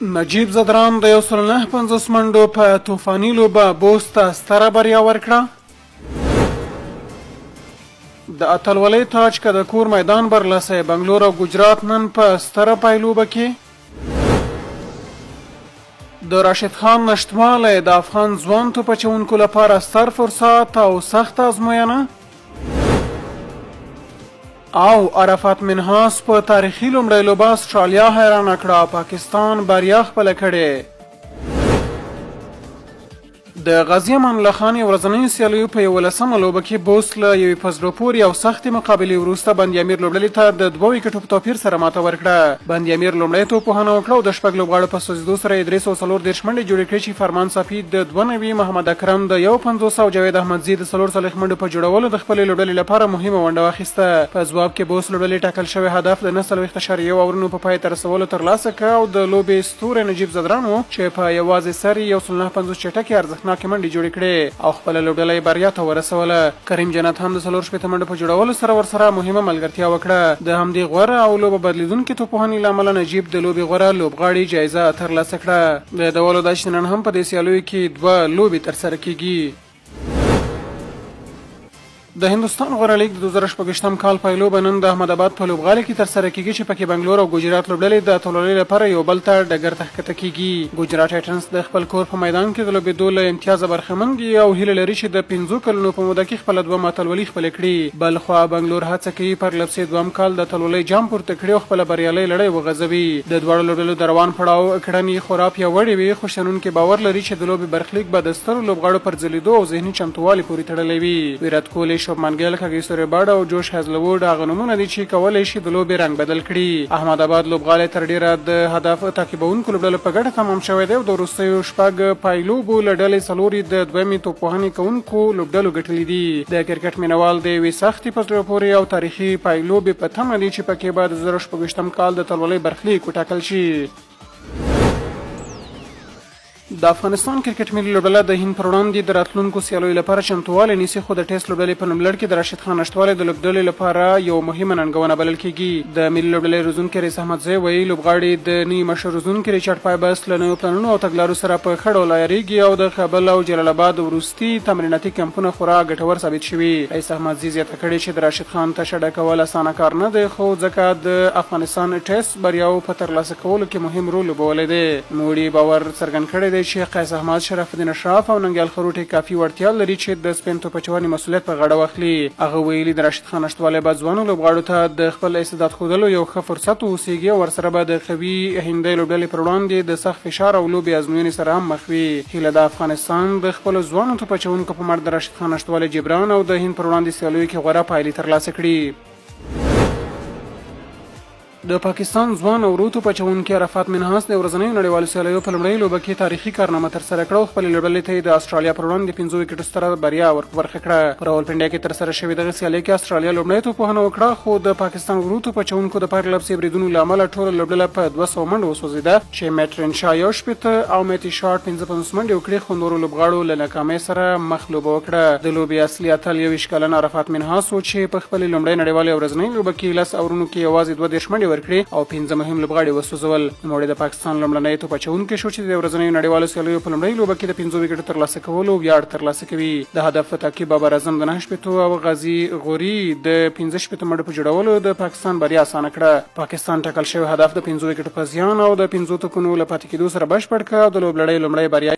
نجیب زدران د 150 منډو په طوفاني لوبه بوس ته ستره بریا ورکړه. د اتلولۍ تاج که د کور میدان برلسی بنګلور او ګجرات نن په ستره پایلوبه کې. د راشد خان نشتوالی د افغان ځوان توپ اچوونکو لپاره ستر فرصت او سخت ازموینه. او عرفات منحاس په تاریخي لومړۍ لوبه استرالیا حیرانه کړه. پاکستان بریا خپله کړې. د غازي امان الله خان یو ورځنیو سیالیو په 11مه لوبه کې بوس له یوې په زړه پورې او سختې مقابلې وروسته بند امیر لوبډلې ته د 2 ویکټو په توپیر سره ماته ورکړه. بند امیر لومړی توپ وهنه وکړه او د 6 لوبغاړو په سوځېدو سره 340 منډې جوړې کړې چې فرمان صافي د 92 محمد اکرم د 51 او جاوید احمدزي د 44 منډو په جوړولو د خپلې لوبډلې لپاره مهمه ونډه واخیسته. په ځواب کې بوس لوبډلې ټاکل شوی هدف د 49.1 اورونو په پای ته رسولو ترلاسه کړ او د لوبې ستوری نجیب زدران و چې په یوازې سر 150 چټکې ارزښتناکې منډې جوړې کړې او خپله لوبډله بریا ته ورسوله. کریم جنت هم د 44 منډو په جوړولو سره ورسره مهمه ملګرتیا وکړه. د همدې غوره او لوبه بدلیدونکې توپوهنې له امله نجیب د لوبې غوره لوبغاړي جایزه ترلاسه کړه. د ډولو دا چې نن هم په دې سیالیو کې 2 لوبې ترسره کیږي. د هندوستان غوره لیګ د 2016 کال پایلوبه نن د احمد آباد په لوبغالي کې ترسره کیږي چې پکې بنګلور او ګجرات لوبډلې د اتلولۍ لپاره یو بل ته ډګر ته ښکته کیږي. ګجرات ټایټنز د خپل کور په میدان کې د لوبېدو له امتیازه برخمن دي او هیله لري چې د 5 کلونو په موده کې خپله 2 اتلولۍ خپلې کړي. بلخوا بنګلور هڅه کوي پرلپسې 2م کال د اتلولۍ جام پورته کړي او خپله بریالۍ لړۍ وغځوي. د دواړو لوبډلو د روان پړاو کړنې خورا پیاوړې وي خو شنونکي باور لري چې د لوبې برخلیک به د سترو لوبغاړو پر ځلیدو او ذهني چمتووالي پورې تړلی وي. ویرات کوهلي، شوبمن ګیل، سوریباډ او جوش هزلوود هغه نومونه دي چې کولی شي د لوبې رنګ بدل کړي. احمد آباد لوبغالی تر ډیره د هدف تعقیبونکو لوبډلو په ګټه تمام شوی دی او د وروستیو 6 پایلوبو له ډلې 4 د 2مې توپوهنې کوونکو لوبډلو ګټلي دي. د کرکټ مینوال د یوې سختې په زړه پورې او تاریخي پایلوبې په تمه دي چې پکې به د 2016 کال د اتلولۍ برخلیک وټاکل شي. د افغانستان کرکټ ملي لوبډله د هند پر وړاندې د راتلونکو سیالیو لپاره چمتووالی نیسي خو د ټیسټ لوبډلې په نوملړ کې د راشد خان نشتوالی د لوبډلې لپاره یو مهمه ننګونه بلل کیږي. د ملي لوبډلې روزونکی رئیس احمدزی وایي لوبغاړي د نوي مشر روزونکي ریچارډ پایبس له نویو پلانونو او تګلارو سره په ښه ډول عیارېږي او د کابل او جلال آباد وروستي تمریناتي کمپونه خورا ګټور ثابت شوي. رئیس احمدزي زیاته کړې چې د راشد خان ته شډه کول اسانه کار نه دی خو ځکه د افغانستان ټیسټ بریاو په ترلاسه کولو کې مهم رول لوبولی دی. نوړي باور څرګند کړی دی چې قیس احمد، شرف الدین اشراف او ننګیال خروټي کافي وړتیا لري چې د سپین توپچواني مسؤلیت په غاړه واخلي. هغه ویلي د راشد خان نشتوالی به ځوانو لوبغاړو ته د خپل استعداد ښودلو یو ښه فرصت واوسیږي او ورسره به د قوي هندۍ لوبډلې پر وړاندې د سخت فشار او لوبې ازموینې سره هم مخ وي. هیله د افغانستان د خپلو ځوانو توپچوونکو په مټ د راشد خان نشتوالی جبران او د هند پر وړاندې سیالیو کې غوره پایلې ترلاسه کړي. د پاکستان ځوان او ورو توپچوونکي عرفات منحاس د ورځنیو نړیوالو سیالیو په لومړۍ لوبه کې تاریخي کارنامه ترسره کړه او خپلې لوبډلې ته یې د استرالیا پر وړاندې 5 ویکټو ستره بریا ورکړه. په راولپنډیا کې ترسره شوې دغه سیالۍ کې استرالیا لومړی توپوهنه وکړه خو د پاکستان ورو توپچوونکو د پرلپسې بریدونو له امله ټوله لوبډله په 200 منډو وسوځېده چې میټرن شا 1 او میتي شارټ 55 منډې وکړې خو نورو لوبغاړو له ناکامۍ سره مخ لوبه وکړه. د لوبې اصلي اتل 21 کلن عرفات منحاس و چې په خپلې لومړۍ نړیوالې ورځنۍ لوبه کې 10 اورونو کې یوازې 22 منډې ورکړې او 15 مهم لوبغاړي وسوځول. نوموړی د پاکستان لومړنی توپچوونکی شو چې د ورځنیو نړیوالو سیالیو په لومړۍ لوبه کې د 5 ویکټو ترلاسه کولو ویاړ ترلاسه کوي. د هدف په تعقیب بابر اعظم د 9 او غازي غوري د 15 منډو په جوړولو د پاکستان بریا اسانه کړه. پاکستان ټاکل شوی هدف د 5 ویکټو په زیان او د 5 توپونو له پاتې کېدو سره بشپړ کړ او د لوبلړۍ لومړۍ بریا